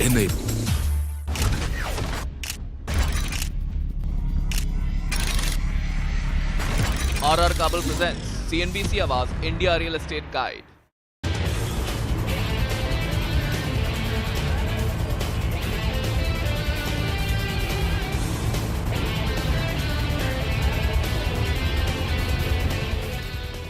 enable. RR Kabul presents CNBC Awaaz India real estate guide.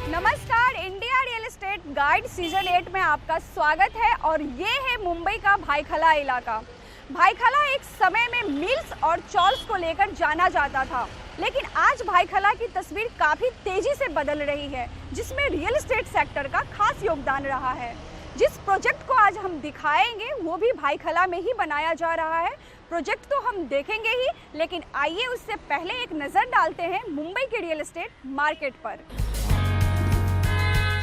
नमस्कार, India real estate guide season 8 में आपका स्वागत है। और ये है मुंबई का भाईखला इलाका। भाईखला एक समय में मिल्स और चॉल्स को लेकर जाना जाता था, लेकिन आज भाईखला की तस्वीर काफ़ी तेज़ी से बदल रही है, जिसमें रियल एस्टेट सेक्टर का खास योगदान रहा है। जिस प्रोजेक्ट को आज हम दिखाएंगे वो भी भाईखला में ही बनाया जा रहा है। प्रोजेक्ट तो हम देखेंगे ही, लेकिन आइए उससे पहले एक नज़र डालते हैं मुंबई के रियल एस्टेट मार्केट पर।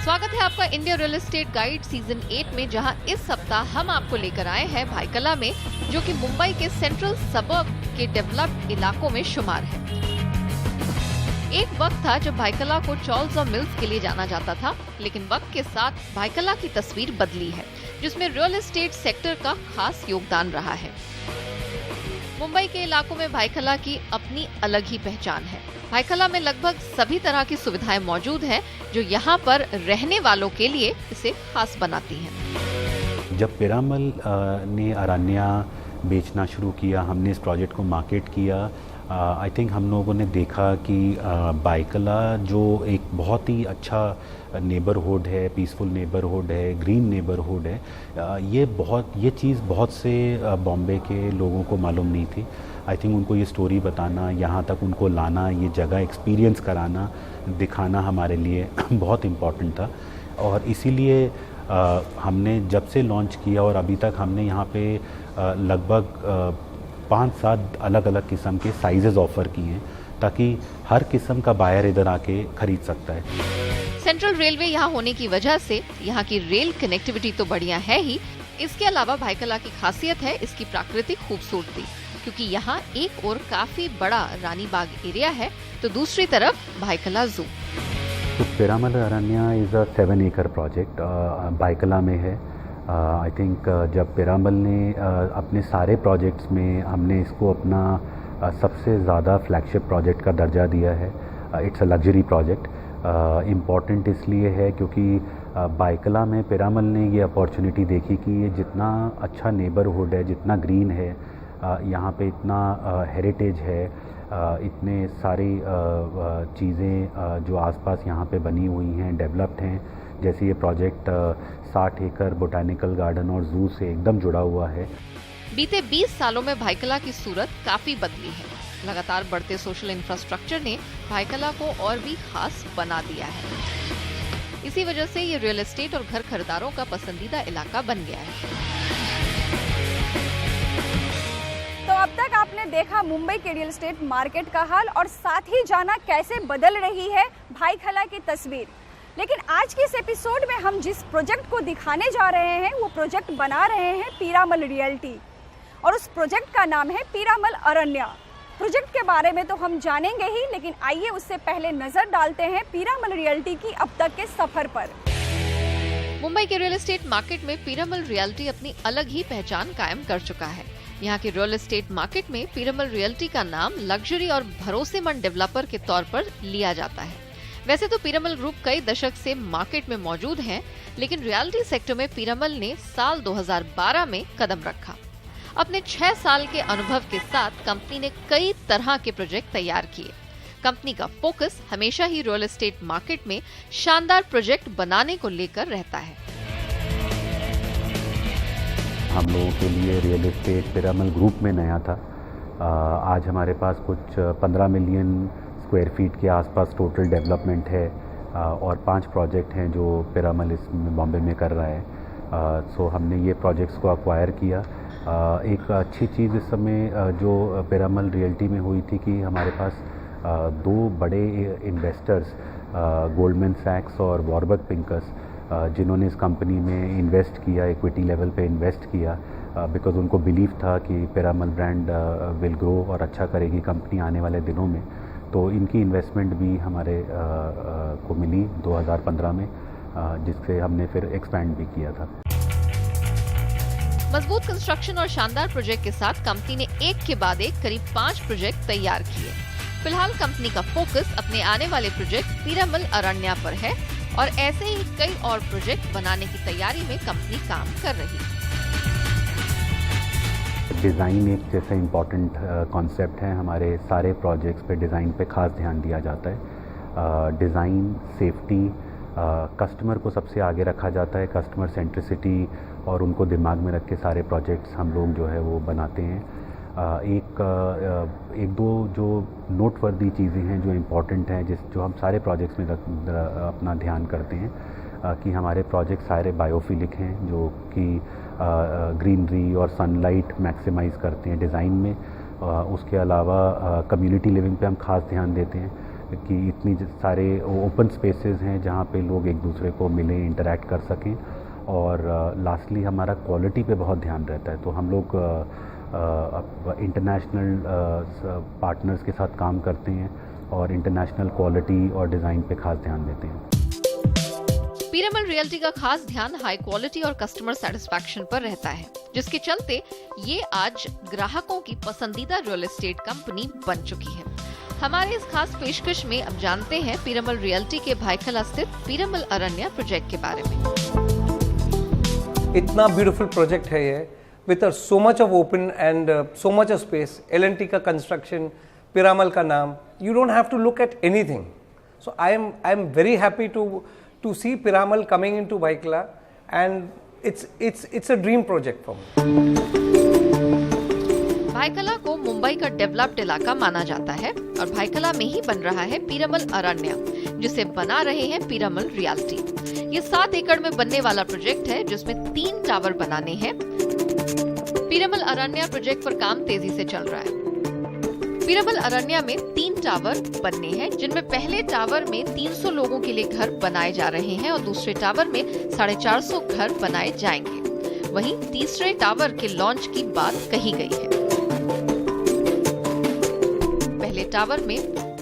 स्वागत है आपका India real estate guide season 8 में, जहां इस सप्ताह हम आपको लेकर आए हैं भाईखला में, जो कि मुंबई के सेंट्रल सबर्ब के डेवलप्ड इलाकों में शुमार है। एक वक्त था जब भाईखला को चॉल्स और मिल्स के लिए जाना जाता था, लेकिन वक्त के साथ भाईखला की तस्वीर बदली है, जिसमें रियल एस्टेट सेक्टर का खास योगदान रहा है। मुंबई के इलाकों में भाईखला की अपनी अलग ही पहचान है। भाईखला में लगभग सभी तरह की सुविधाएं मौजूद हैं, जो यहाँ पर रहने वालों के लिए इसे खास बनाती हैं। जब पीरामल ने अरण्या बेचना शुरू किया, हमने इस प्रोजेक्ट को मार्केट किया, आई थिंक हम लोगों ने देखा कि भाईखला जो एक बहुत ही अच्छा नेबरहुड है, पीसफुल नेबरहुड है, ग्रीन नेबरहुड है, ये चीज़ बहुत से बॉम्बे के लोगों को मालूम नहीं थी। आई थिंक उनको ये स्टोरी बताना, यहाँ तक उनको लाना, ये जगह एक्सपीरियंस कराना, दिखाना हमारे लिए बहुत इम्पॉर्टेंट था। और इसीलिए हमने जब से लॉन्च किया और अभी तक हमने यहाँ पे लगभग 5-7 अलग अलग किस्म के साइजेस ऑफर किए हैं, ताकि हर किस्म का बायर इधर आके खरीद सकता है। सेंट्रल रेलवे यहाँ होने की वजह से यहाँ की रेल कनेक्टिविटी तो बढ़िया है ही, इसके अलावा भाईखला की खासियत है इसकी प्राकृतिक खूबसूरती, क्योंकि यहाँ एक और काफी बड़ा रानी बाग एरिया है, तो दूसरी तरफ भाईखला जू। तो पीरामल अरण्या इज़ अ 7 एकड़ प्रोजेक्ट भाईखला में है। आई थिंक जब पीरामल ने अपने सारे प्रोजेक्ट्स में हमने इसको अपना सबसे ज़्यादा फ्लैगशिप प्रोजेक्ट का दर्जा दिया है। It's a luxury project. Important इसलिए है क्योंकि भाईखला में पीरामल ने ये अपॉर्चुनिटी देखी कि ये जितना अच्छा नेबरहुड है, जितना ग्रीन है, यहाँ पे इतना हेरिटेज है, इतने सारी चीज़ें जो आसपास यहाँ पे बनी हुई हैं, डेवलप्ड हैं, जैसे ये प्रोजेक्ट 60 एकड़ बोटानिकल गार्डन और जू से एकदम जुड़ा हुआ है। बीते 20 सालों में भाईखला की सूरत काफी बदली है। लगातार बढ़ते सोशल इंफ्रास्ट्रक्चर ने भाईखला को और भी खास बना दिया है। इसी वजह से ये रियल एस्टेट और घर खरीदारों का पसंदीदा इलाका बन गया है। तो अब तक आपने देखा मुंबई के रियल एस्टेट मार्केट का हाल, और साथ ही जाना कैसे बदल रही है भाईखला की तस्वीर। लेकिन आज के इस एपिसोड में हम जिस प्रोजेक्ट को दिखाने जा रहे हैं, वो प्रोजेक्ट बना रहे हैं पीरामल रियल्टी, और उस प्रोजेक्ट का नाम है पीरामल अरण्या। प्रोजेक्ट के बारे में तो हम जानेंगे ही, लेकिन आइए उससे पहले नजर डालते हैं पीरामल रियल्टी की अब तक के सफर पर। मुंबई के रियल एस्टेट मार्केट में पीरामल रियल्टी अपनी अलग ही पहचान कायम कर चुका है। यहाँ के रियल एस्टेट मार्केट में पीरामल रियल्टी का नाम लग्जरी और भरोसेमंद डेवलपर के तौर पर लिया जाता है। वैसे तो पीरामल ग्रुप कई दशक से मार्केट में मौजूद है, लेकिन रियल्टी सेक्टर में पीरामल ने साल 2012 में कदम रखा। अपने 6 साल के अनुभव के साथ कंपनी ने कई तरह के प्रोजेक्ट तैयार किए। कंपनी का फोकस हमेशा ही रियल एस्टेट मार्केट में शानदार प्रोजेक्ट बनाने को लेकर रहता है। हम लोगों के लिए रियल एस्टेट पीरामल ग्रुप में नया था। आज हमारे पास कुछ 15 मिलियन स्क्वायर फीट के आसपास टोटल डेवलपमेंट है, और 5 प्रोजेक्ट हैं जो पीरामल इस बॉम्बे में कर रहा है। सो हमने ये प्रोजेक्ट्स को अक्वायर किया। एक अच्छी चीज़ इस समय जो पीरामल रियल्टी में हुई थी कि हमारे पास 2 बड़े इन्वेस्टर्स, गोल्डमैन सैक्स और वॉरबर्ग पिंकस, जिन्होंने इस कंपनी में इन्वेस्ट किया, इक्विटी लेवल पे इन्वेस्ट किया, बिकॉज़ उनको बिलीव था कि पीरामल ब्रांड विल ग्रो और अच्छा करेगी कंपनी आने वाले दिनों में। तो इनकी इन्वेस्टमेंट भी हमारे को मिली 2015 में, जिससे हमने फिर एक्सपैंड भी किया था। मजबूत कंस्ट्रक्शन और शानदार प्रोजेक्ट के साथ कंपनी ने एक के बाद एक करीब 5 प्रोजेक्ट तैयार किए। फिलहाल कंपनी का फोकस अपने आने वाले प्रोजेक्ट पीरामल अरण्या पर है और ऐसे ही कई और प्रोजेक्ट बनाने की तैयारी में कंपनी काम कर रही है। डिज़ाइन एक जैसे इम्पॉर्टेंट कॉन्सेप्ट है। हमारे सारे प्रोजेक्ट्स पे डिज़ाइन पे खास ध्यान दिया जाता है। डिज़ाइन, सेफ्टी, कस्टमर को सबसे आगे रखा जाता है। कस्टमर सेंट्रिसिटी और उनको दिमाग में रख के सारे प्रोजेक्ट्स हम लोग जो है वो बनाते हैं। एक दो जो नोटवर्दी चीज़ें हैं जो इम्पॉर्टेंट हैं जो हम सारे प्रोजेक्ट्स में अपना ध्यान करते हैं कि हमारे प्रोजेक्ट सारे बायोफिलिक हैं, जो कि ग्रीनरी और सनलाइट मैक्सिमाइज़ करते हैं डिज़ाइन में। उसके अलावा कम्युनिटी लिविंग पे हम खास ध्यान देते हैं कि इतनी सारे ओपन स्पेसेस हैं जहाँ पे लोग एक दूसरे को मिलें, इंटरैक्ट कर सकें। और लास्टली हमारा क्वालिटी पे बहुत ध्यान रहता है। तो हम लोग इंटरनेशनल पार्टनर्स के साथ काम करते हैं और इंटरनेशनल क्वालिटी और डिज़ाइन पे खास ध्यान देते हैं। पीरामल रियल्टी का खास ध्यान हाई क्वालिटी और कस्टमर सेटिस्फैक्शन पर रहता है, जिसके चलते ये आज ग्राहकों की पसंदीदा रियल एस्टेट कंपनी बन चुकी है। हमारे इस खास पेशकश में अब जानते हैं पीरामल रियल्टी के भाईखला स्थित पीरामल अरण्या प्रोजेक्ट के बारे में। इतना ब्यूटीफुल प्रोजेक्ट है ये, with so much of open and so much of space. L&T का construction, Piramal का नाम, you don't have to look at anything. So I am very happy to see Piramal coming into Bhaikala, and it's a dream project for me. Byculla को मुंबई का developed इलाका माना जाता है और भाईखला में ही बन रहा है पीरामल अरण्या, जिसे बना रहे हैं पीरामल रियल्टी। ये 7 एकड़ में बनने वाला प्रोजेक्ट है जिसमें 3 टावर बनाने हैं। पीरामल अरण्या प्रोजेक्ट पर काम तेजी से चल रहा है। पीरामल अरण्या में 3 टावर बनने हैं, जिनमें पहले टावर में 300 लोगों के लिए घर बनाए जा रहे हैं और दूसरे टावर में 450 घर बनाए जाएंगे। वहीं तीसरे टावर के लॉन्च की बात कही गई है। पहले टावर में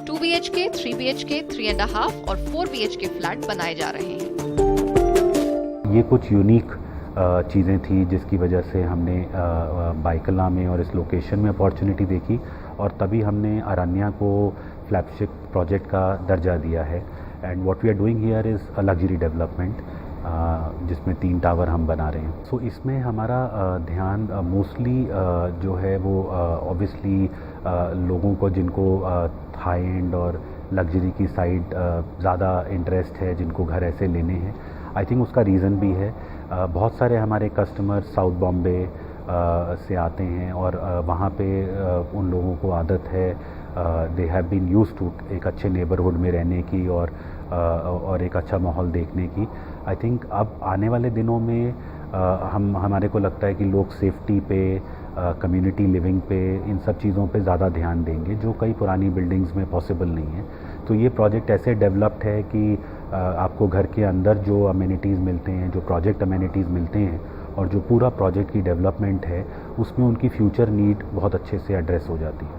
2 BHK, 3 BHK, 3.5 और 4 BHK फ्लैट बनाए जा रहे हैं। ये कुछ यूनिक चीज़ें थी जिसकी वजह से हमने भाईखला में और इस लोकेशन में अपॉर्चुनिटी देखी और तभी हमने अरण्या को फ्लैगशिप प्रोजेक्ट का दर्जा दिया है। And what we are doing here is a luxury development जिसमें 3 टावर हम बना रहे हैं। सो इसमें हमारा ध्यान मोस्टली जो है वो ऑब्वियसली लोगों को जिनको हाई एंड और लग्जरी की साइड ज़्यादा इंटरेस्ट है, जिनको घर ऐसे लेने हैं, आई थिंक उसका रीज़न भी है। बहुत सारे हमारे कस्टमर साउथ बॉम्बे से आते हैं और वहाँ पे उन लोगों को आदत है, they have been used to एक अच्छे नेबरहुड में रहने की और एक अच्छा माहौल देखने की। आई थिंक अब आने वाले दिनों में हमारे को लगता है कि लोग सेफ्टी पे, कम्युनिटी लिविंग पे, इन सब चीज़ों पे ज़्यादा ध्यान देंगे जो कई पुरानी बिल्डिंग्स में पॉसिबल नहीं है। तो ये प्रोजेक्ट ऐसे डेवलप्ड है कि आपको घर के अंदर जो अमेनिटीज़ मिलते हैं, जो प्रोजेक्ट अमेनिटीज़ मिलते हैं और जो पूरा प्रोजेक्ट की डेवलपमेंट है, उसमें उनकी फ्यूचर नीड बहुत अच्छे से एड्रेस हो जाती है।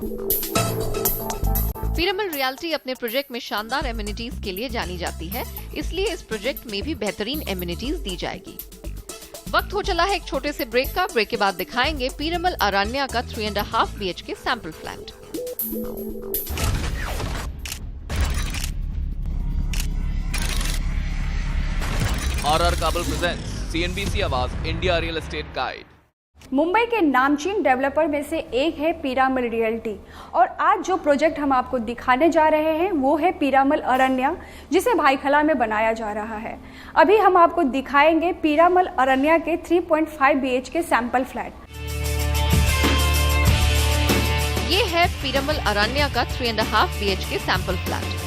पीरामल रियल्टी अपने प्रोजेक्ट में शानदार एमिनिटीज के लिए जानी जाती है, इसलिए इस प्रोजेक्ट में भी बेहतरीन एमिनिटीज दी जाएगी। वक्त हो चला है एक छोटे से ब्रेक का। ब्रेक के बाद दिखाएंगे पीरामल अरण्या का 3.5 BHK sample flat. RR Kabel presents CNBC Awaaz India real estate guide. Mumbai के नामचीन डेवलपर में से एक है पीरामल रियल्टी और आज जो प्रोजेक्ट हम आपको दिखाने जा रहे हैं वो है पीरामल अरण्या, जिसे भाईखला में बनाया जा रहा है। अभी हम आपको दिखाएंगे पीरामल अरण्या के 3.5 BHK सैंपल फ्लैट। ये है पीरामल अरण्या का 3.5 BHK सैंपल फ्लैट।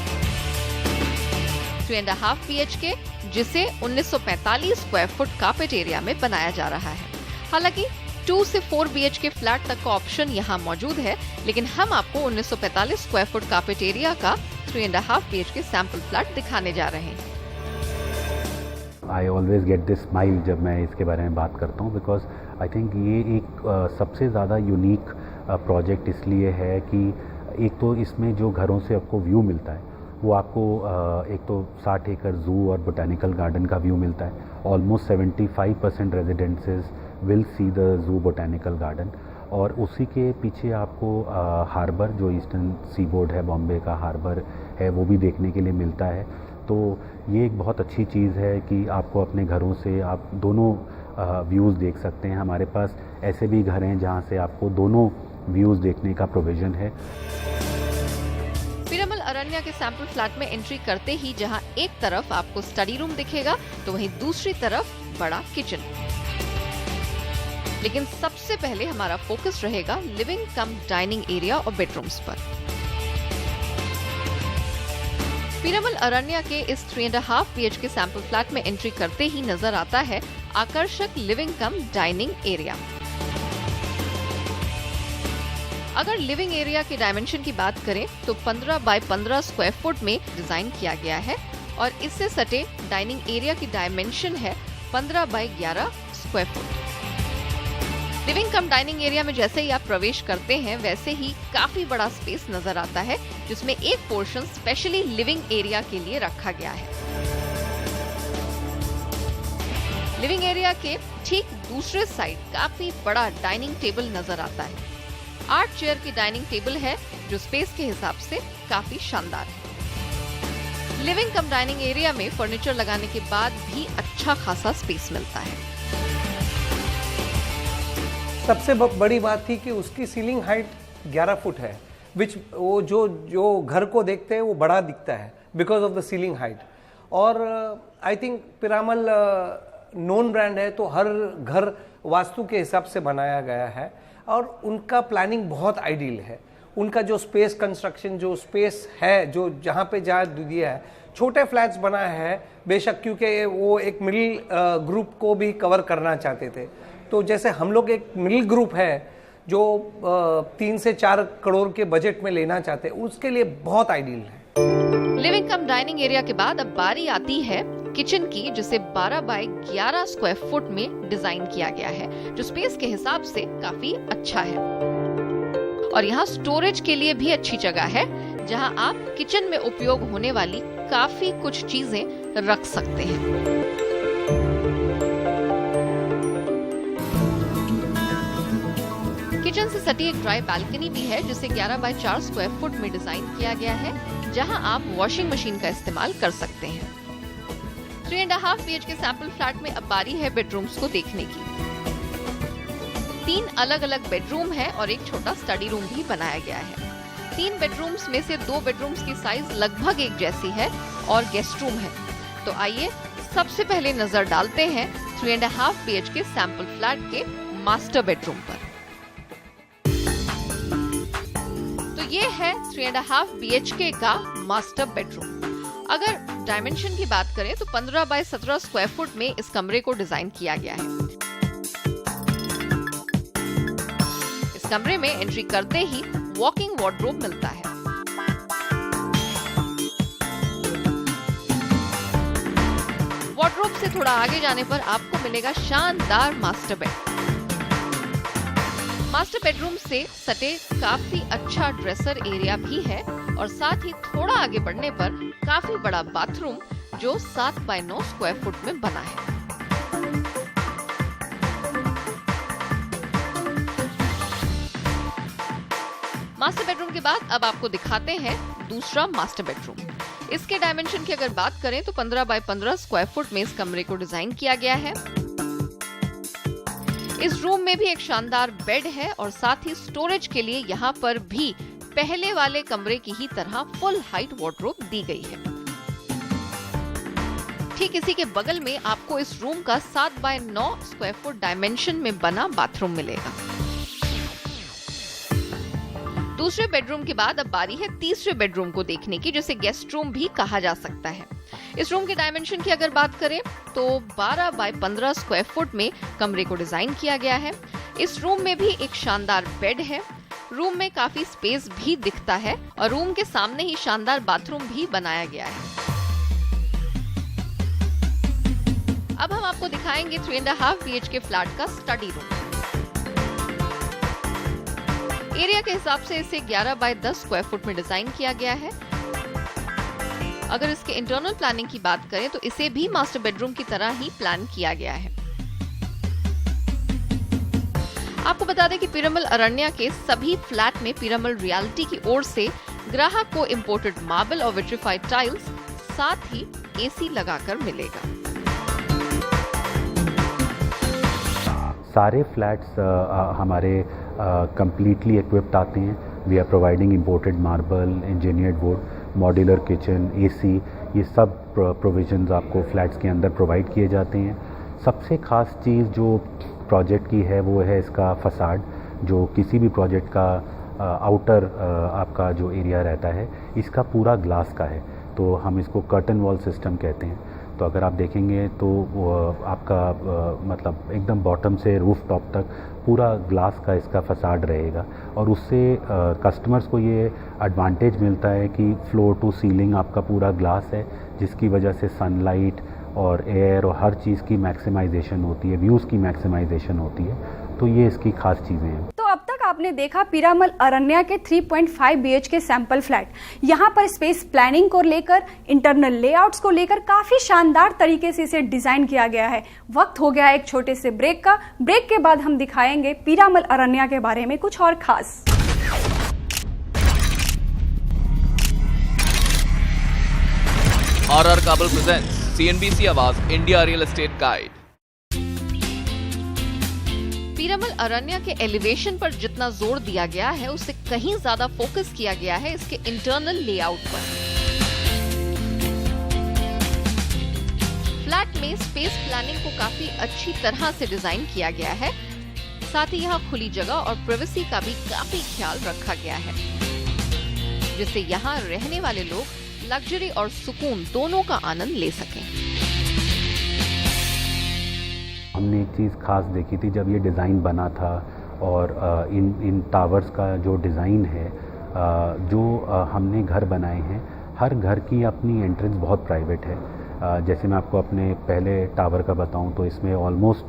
3.5 BHK जिसे 1945 स्क्वायर फुट कार्पेट एरिया में बनाया जा रहा है। हालांकि 2 से 4 BHK फ्लैट तक का ऑप्शन यहाँ मौजूद है, लेकिन हम आपको 1945 स्क्वायर फुट कार्पेट एरिया का 3.5 BHK सैंपल फ्लैट दिखाने जा रहे हैं। I always get this smile जब मैं इसके बारे में बात करता हूँ, बिकॉज आई थिंक ये एक सबसे ज़्यादा यूनिक प्रोजेक्ट इसलिए है कि एक तो इसमें जो घरों से आपको व्यू मिलता है वो आपको एक तो 60 एकड़ जू और बोटेनिकल गार्डन का व्यू मिलता है। Almost 75% residences will see the zoo botanical garden, और उसी के पीछे आपको हार्बर, जो ईस्टर्न सी बोर्ड है, बॉम्बे का हार्बर है, वो भी देखने के लिए मिलता है। तो ये एक बहुत अच्छी चीज़ है कि आपको अपने घरों से आप दोनों व्यूज़ देख सकते हैं। हमारे पास ऐसे भी घर हैं जहाँ से आपको दोनों व्यूज़ देखने का प्रोविज़न है। पीरामल अरण्या के सैंपल फ्लैट में एंट्री करते ही जहां एक तरफ आपको स्टडी रूम दिखेगा तो वहीं दूसरी तरफ बड़ा किचन। लेकिन सबसे पहले हमारा फोकस रहेगा लिविंग कम डाइनिंग एरिया और बेडरूम्स पर। पीरामल अरण्या के इस 3.5 BHK सैंपल फ्लैट में एंट्री करते ही नजर आता है आकर्षक लिविंग कम डाइनिंग एरिया। अगर लिविंग एरिया के डायमेंशन की बात करें तो 15 बाय 15 स्क्वायर फुट में डिजाइन किया गया है और इससे सटे डाइनिंग एरिया की डायमेंशन है 15 by 11 square foot. Living cum dining area में जैसे ही आप प्रवेश करते हैं वैसे ही काफी बड़ा स्पेस नजर आता है, जिसमें एक पोर्शन स्पेशली लिविंग एरिया के लिए रखा गया है। लिविंग एरिया के ठीक दूसरे साइड काफी बड़ा डाइनिंग टेबल नजर आता है। 8 चेयर की डाइनिंग टेबल है जो स्पेस के हिसाब से काफी शानदार है। लिविंग कम डाइनिंग एरिया में फर्नीचर लगाने के बाद भी अच्छा खासा स्पेस मिलता है। सबसे बड़ी बात थी कि उसकी सीलिंग हाइट 11 फुट है, विच वो जो घर को देखते हैं वो बड़ा दिखता है because of the ceiling height. और I think Piramal known brand है, तो हर घर वास्तु के हिसाब से बनाया गया है और उनका प्लानिंग बहुत आइडियल है। उनका जो स्पेस कंस्ट्रक्शन, जो स्पेस है, जो जहाँ पे जहाँ दिया है, छोटे फ्लैट्स बनाए हैं बेशक, क्योंकि वो एक मिडिल ग्रुप को भी कवर करना चाहते थे। तो जैसे हम लोग एक मिडिल ग्रुप है जो 3 से 4 करोड़ के बजट में लेना चाहते हैं, उसके लिए बहुत आइडियल है। लिविंग कम डाइनिंग एरिया के बाद अब बारी आती है किचन की, जिसे 12 बाय 11 स्क्वायर फुट में डिजाइन किया गया है, जो स्पेस के हिसाब से काफी अच्छा है। और यहाँ स्टोरेज के लिए भी अच्छी जगह है, जहाँ आप किचन में उपयोग होने वाली काफी कुछ चीजें रख सकते हैं। किचन से सटी एक ड्राई बालकनी भी है, जिसे 11 बाय 4 स्क्वायर फुट में डिजाइन किया गया है, जहां आप वॉशिंग मशीन का इस्तेमाल कर सकते हैं। 3.5 BHK सैंपल फ्लैट में अब बारी है बेडरूम्स को देखने की। 3 अलग अलग बेडरूम है और एक छोटा स्टडी रूम भी बनाया गया है। 3 बेडरूम्स में से 2 बेडरूम्स की साइज लगभग एक जैसी है और गेस्ट रूम है। तो आइए सबसे पहले नजर डालते हैं 3.5 BHK सैंपल फ्लैट के मास्टर बेडरूम पर। तो ये है 3.5 BHK का मास्टर बेडरूम। अगर डायमेंशन की बात करें तो 15 बाय 17 स्क्वायर फुट में इस कमरे को डिजाइन किया गया है। इस कमरे में एंट्री करते ही वॉकिंग वार्डरोब मिलता है। वार्डरोब से थोड़ा आगे जाने पर आपको मिलेगा शानदार मास्टर बेड। मास्टर बेडरूम से सटे काफी अच्छा ड्रेसर एरिया भी है और साथ ही थोड़ा आगे बढ़ने पर काफी बड़ा बाथरूम जो 7 बाय 9 स्क्वायर फुट में बना है। मास्टर बेडरूम के बाद अब आपको दिखाते हैं दूसरा मास्टर बेडरूम। इसके डायमेंशन की अगर बात करें तो 15 बाय 15 स्क्वायर फुट में इस कमरे को डिजाइन किया गया है। इस रूम में भी एक शानदार बेड है और साथ ही स्टोरेज के लिए यहाँ पर भी पहले वाले कमरे की ही तरह फुल हाइट वार्डरोब दी गई है। ठीक इसी के बगल में आपको इस रूम का 7 बाय 9 स्क्वायर फुट डायमेंशन में बना बाथरूम मिलेगा। दूसरे बेडरूम के बाद अब बारी है तीसरे बेडरूम को देखने की, जिसे गेस्ट रूम भी कहा जा सकता है। इस रूम के डायमेंशन की अगर बात करें तो 12 बाय 15 स्क्वायर फुट में कमरे को डिजाइन किया गया है। इस रूम में भी एक शानदार बेड है। रूम में काफी स्पेस भी दिखता है और रूम के सामने ही शानदार बाथरूम भी बनाया गया है। अब हम आपको दिखाएंगे 3.5 BHK फ्लैट का स्टडी रूम। एरिया के हिसाब से इसे 11 बाय 10 स्क्वायर फुट में डिजाइन किया गया है। अगर इसके इंटरनल प्लानिंग की बात करें तो इसे भी मास्टर बेडरूम की तरह ही प्लान किया गया है। आपको बता दें कि पीरामल अरण्या के सभी फ्लैट में पीरामल रियल्टी की ओर से ग्राहक को इम्पोर्टेड मार्बल और विट्रीफाइड टाइल्स, साथ ही एसी लगाकर मिलेगा। सारे फ्लैट्स हमारे कंप्लीटली इक्विप्ड आते हैं। We are providing imported marble, engineered wood, modular kitchen, AC, ये सब प्रोविजंस आपको फ्लैट्स के अंदर प्रोवाइड किए जाते हैं। सबसे ख़ास चीज़ जो प्रोजेक्ट की है वो है इसका फसाड, जो किसी भी प्रोजेक्ट का आउटर आपका जो एरिया रहता है इसका पूरा ग्लास का है, तो हम इसको कर्टन वॉल सिस्टम कहते हैं। तो अगर आप देखेंगे तो आपका मतलब एकदम बॉटम से रूफ टॉप तक पूरा ग्लास का इसका फसाड रहेगा, और उससे कस्टमर्स को ये एडवांटेज मिलता है कि फ्लोर टू सीलिंग आपका पूरा ग्लास है, जिसकी वजह से सनलाइट और एयर और हर चीज़ की मैक्सिमाइजेशन होती है, व्यूज़ की मैक्सिमाइजेशन होती है। तो ये इसकी खास चीज़ें हैं। तो अब तक आपने देखा पीरामल अरण्या के 3.5 BHK सैंपल फ्लैट। यहाँ पर स्पेस प्लानिंग को लेकर, इंटरनल लेआउट्स को लेकर काफी शानदार तरीके से इसे डिजाइन किया गया है। वक्त हो गया एक छोटे से ब्रेक का। ब्रेक के बाद हम दिखाएंगे पीरामल अरण्या के बारे में कुछ और खास। RR Kabul presents CNBC Awaaz India real estate guide. Piramal Aranya के एलिवेशन पर जितना जोर दिया गया है उससे कहीं ज्यादा फोकस किया गया है इसके इंटरनल लेआउट पर। फ्लैट में स्पेस प्लानिंग को काफी अच्छी तरह से डिजाइन किया गया है, साथ ही यहाँ खुली जगह और प्राइवेसी का भी काफी ख्याल रखा गया है, जिससे यहाँ रहने वाले लोग लग्जरी और सुकून दोनों का आनंद ले सकें। हमने एक चीज़ खास देखी थी जब ये डिज़ाइन बना था, और इन टावर्स का जो डिज़ाइन है, जो हमने घर बनाए हैं, हर घर की अपनी एंट्रेंस बहुत प्राइवेट है। जैसे मैं आपको अपने पहले टावर का बताऊं तो इसमें ऑलमोस्ट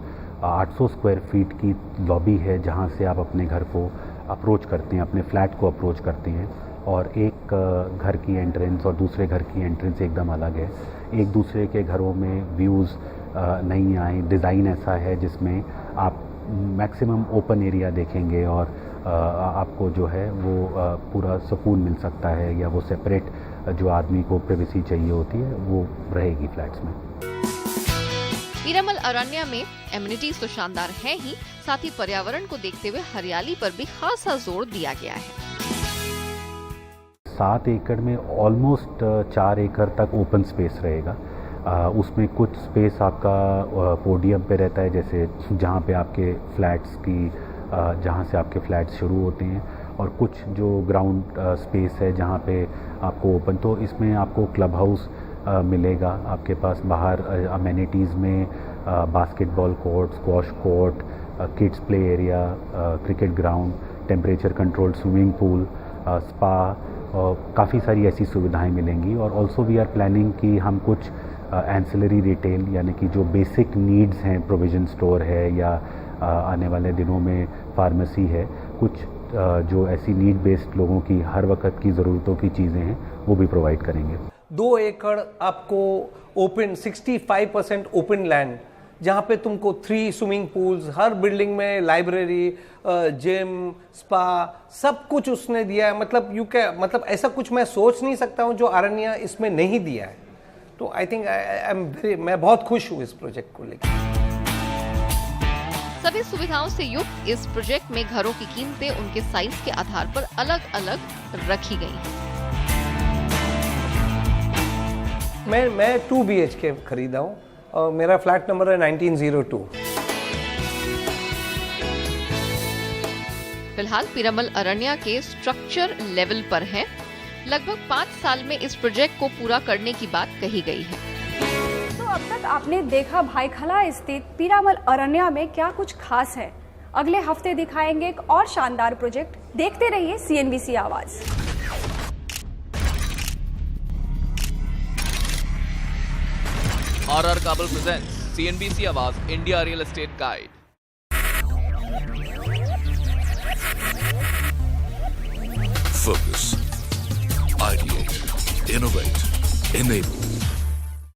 800 स्क्वायर फीट की लॉबी है, जहां से आप अपने घर को अप्रोच करते हैं, अपने फ्लैट को अप्रोच करते हैं, और एक घर की एंट्रेंस और दूसरे घर की एंट्रेंस एकदम अलग है। एक दूसरे के घरों में व्यूज़ नहीं आए, डिज़ाइन ऐसा है जिसमें आप मैक्सिमम ओपन एरिया देखेंगे, और आपको जो है वो पूरा सुकून मिल सकता है, या वो सेपरेट जो आदमी को प्राइवेसी चाहिए होती है वो रहेगी फ्लैट्स में। पीरामल अरण्या में एमिनिटीज तो शानदार हैं ही, साथ ही पर्यावरण को देखते हुए हरियाली पर भी खासा जोर दिया गया है। 7 एकड़ में ऑलमोस्ट 4 एकड़ तक ओपन स्पेस रहेगा। उसमें कुछ स्पेस आपका पोडियम पे रहता है, जैसे जहाँ पे आपके फ्लैट्स की जहाँ से आपके फ्लैट्स शुरू होते हैं, और कुछ जो ग्राउंड स्पेस है जहाँ पे आपको ओपन, तो इसमें आपको क्लब हाउस मिलेगा आपके पास। बाहर अमेनिटीज़ में basketball court, squash court, kids play area, cricket ground, temperature controlled swimming pool, spa, काफ़ी सारी ऐसी सुविधाएं मिलेंगी। और ऑल्सो वी आर प्लानिंग कि हम कुछ एंसिलरी रिटेल, यानी कि जो बेसिक नीड्स हैं, प्रोविज़न स्टोर है, या आने वाले दिनों में फार्मेसी है, कुछ जो ऐसी नीड बेस्ड लोगों की हर वक्त की ज़रूरतों की चीज़ें हैं वो भी प्रोवाइड करेंगे। 2 एकड़ आपको ओपन, 65% ओपन लैंड, जहाँ पे तुमको 3 स्विमिंग पूल्स, हर बिल्डिंग में लाइब्रेरी, जिम, स्पा, सब कुछ उसने दिया है। मतलब ऐसा कुछ मैं सोच नहीं सकता हूँ जो अरण्या इसमें नहीं दिया है। तो आई थिंक मैं बहुत खुश हूँ इस प्रोजेक्ट को लेकर। सभी सुविधाओं से युक्त इस प्रोजेक्ट में घरों की कीमतें उनके साइज के आधार पर अलग अलग रखी गई हैं। मैं 2 BHK खरीदा हूँ और मेरा फ्लैट नंबर है 1902। फिलहाल पीरामल अरण्या के स्ट्रक्चर लेवल पर है। लगभग 5 साल में इस प्रोजेक्ट को पूरा करने की बात कही गई है। तो अब तक आपने देखा भाईखला स्थित पीरामल अरण्या में क्या कुछ खास है। अगले हफ्ते दिखाएंगे एक और शानदार प्रोजेक्ट। देखते रहिए CNBC आवाज। RR Kabul presents CNBC Awaaz India real estate guide. Focus, ideate, innovate, enable.